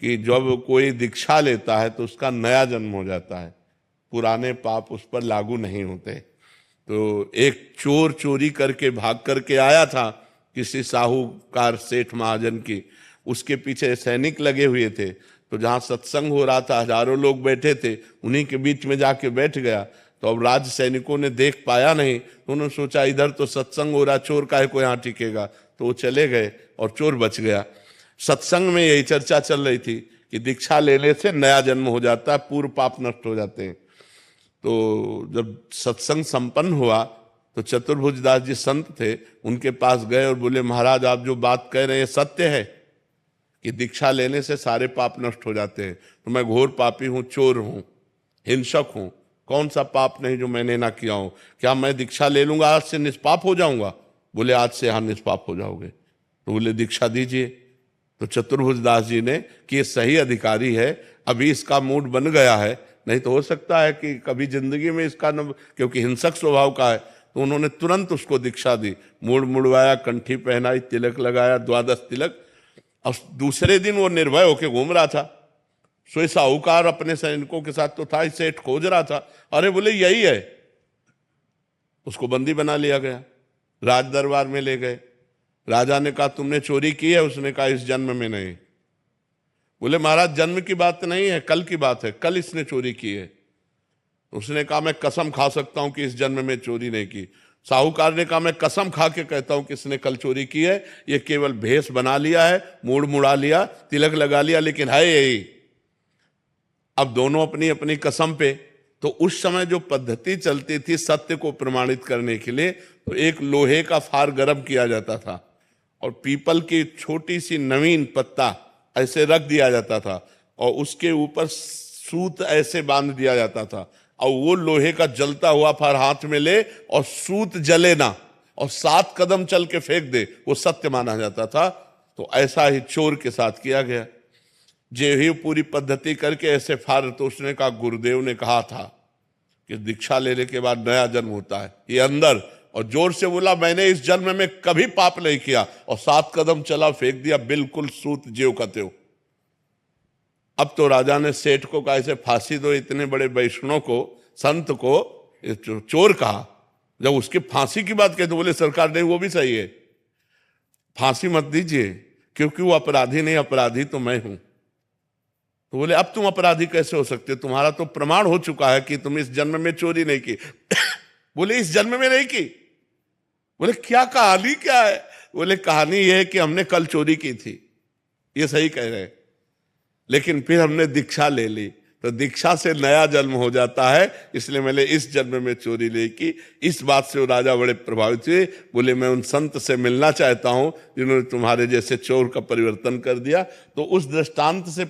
कि जब कोई दीक्षा लेता है तो उसका नया जन्म हो जाता है, पुराने पाप उस पर लागू नहीं होते। तो एक चोर चोरी करके भाग करके आया था किसी साहूकार सेठ महाजन की, उसके पीछे सैनिक लगे हुए थे। तो जहाँ सत्संग हो रहा था, हजारों लोग बैठे थे, उन्हीं के बीच में जाके बैठ गया। तो अब राज सैनिकों ने देख पाया नहीं, तो उन्होंने सोचा इधर तो सत्संग हो रहा, चोर काहे को यहाँ टिकेगा, तो वो चले गए और चोर बच गया। सत्संग में यही चर्चा चल रही थी कि दीक्षा लेने से नया जन्म हो जाता है, पूर्व पाप नष्ट हो जाते हैं। तो जब सत्संग संपन्न हुआ तो चतुर्भुज दास जी संत थे, उनके पास गए और बोले, महाराज आप जो बात कह रहे हैं सत्य है कि दीक्षा लेने से सारे पाप नष्ट हो जाते हैं? तो मैं घोर पापी हूँ, चोर हूँ, हिंसक हूँ, कौन सा पाप नहीं जो मैंने ना किया हूँ, क्या मैं दीक्षा ले लूंगा आज से निष्पाप हो जाऊंगा? बोले आज से यहाँ निष्पाप हो जाओगे। तो बोले दीक्षा दीजिए। तो चतुर्भुज दास जी ने कि ये सही अधिकारी है, अभी इसका मूड बन गया है, नहीं तो हो सकता है कि कभी जिंदगी में इसका न, क्योंकि हिंसक स्वभाव का है, तो उन्होंने तुरंत उसको दीक्षा दी, मूड मुड़वाया, कंठी पहनाई, तिलक लगाया, 12 तिलक। और दूसरे दिन वो निर्भय होकर घूम रहा था। सोई साहूकार अपने सैनिकों के साथ तो था, सेठ खोज रहा था, अरे बोले यही है। उसको बंदी बना लिया गया, राज दरबार में ले गए। राजा ने कहा तुमने चोरी की है? उसने कहा इस जन्म में नहीं। बोले महाराज जन्म की बात नहीं है, कल की बात है, कल इसने चोरी की है। उसने कहा मैं कसम खा सकता हूं कि इस जन्म में चोरी नहीं की। साहूकार ने कहा मैं कसम खा के कहता हूं कि इसने कल चोरी की है, ये केवल भेष बना लिया है, मूड मुड़ा लिया, तिलक लगा लिया, लेकिन है यही। अब दोनों अपनी अपनी कसम पे। तो उस समय जो पद्धति चलती थी सत्य को प्रमाणित करने के लिए, तो एक लोहे का फार गर्म किया जाता था और पीपल की छोटी सी नवीन पत्ता ऐसे रख दिया जाता था और उसके ऊपर सूत ऐसे बांध दिया जाता था, और वो लोहे का जलता हुआ फार हाथ में ले और सूत जले ना और 7 कदम चल के फेंक दे, वो सत्य माना जाता था। तो ऐसा ही चोर के साथ किया गया। जे ही पूरी पद्धति करके ऐसे फार, तो उसने कहा गुरुदेव ने कहा था कि दीक्षा लेने के बाद नया जन्म होता है, ये अंदर, और जोर से बोला मैंने इस जन्म में कभी पाप नहीं किया, और 7 कदम चला, फेंक दिया, बिल्कुल सूत ज्यों का त्यों। अब तो राजा ने सेठ को कहा इसे फांसी दो, इतने बड़े वैष्णव को, संत को चोर कहा। जब उसकी फांसी की बात कही तो बोले सरकार नहीं, वो भी सही है, फांसी मत दीजिए, क्योंकि वो अपराधी नहीं, अपराधी तो मैं हूं। तो बोले अब तुम अपराधी कैसे हो सकते, तुम्हारा तो प्रमाण हो चुका है कि तुम इस जन्म में चोरी नहीं की। बोले इस जन्म में नहीं की? बोले क्या कहानी क्या है? बोले कहानी यह है कि हमने कल चोरी की थी। ये सही कह रहे हैं, लेकिन फिर हमने दीक्षा ले ली, तो दीक्षा से नया जन्म हो जाता है, इसलिए मैंने इस जन्म में चोरी नहीं की। इस बात से वो राजा बड़े प्रभावित हुए। बोले मैं उन संत से मिलना चाहता हूं जिन्होंने तुम्हारे जैसे चोर का परिवर्तन कर दिया। तो उस दृष्टांत से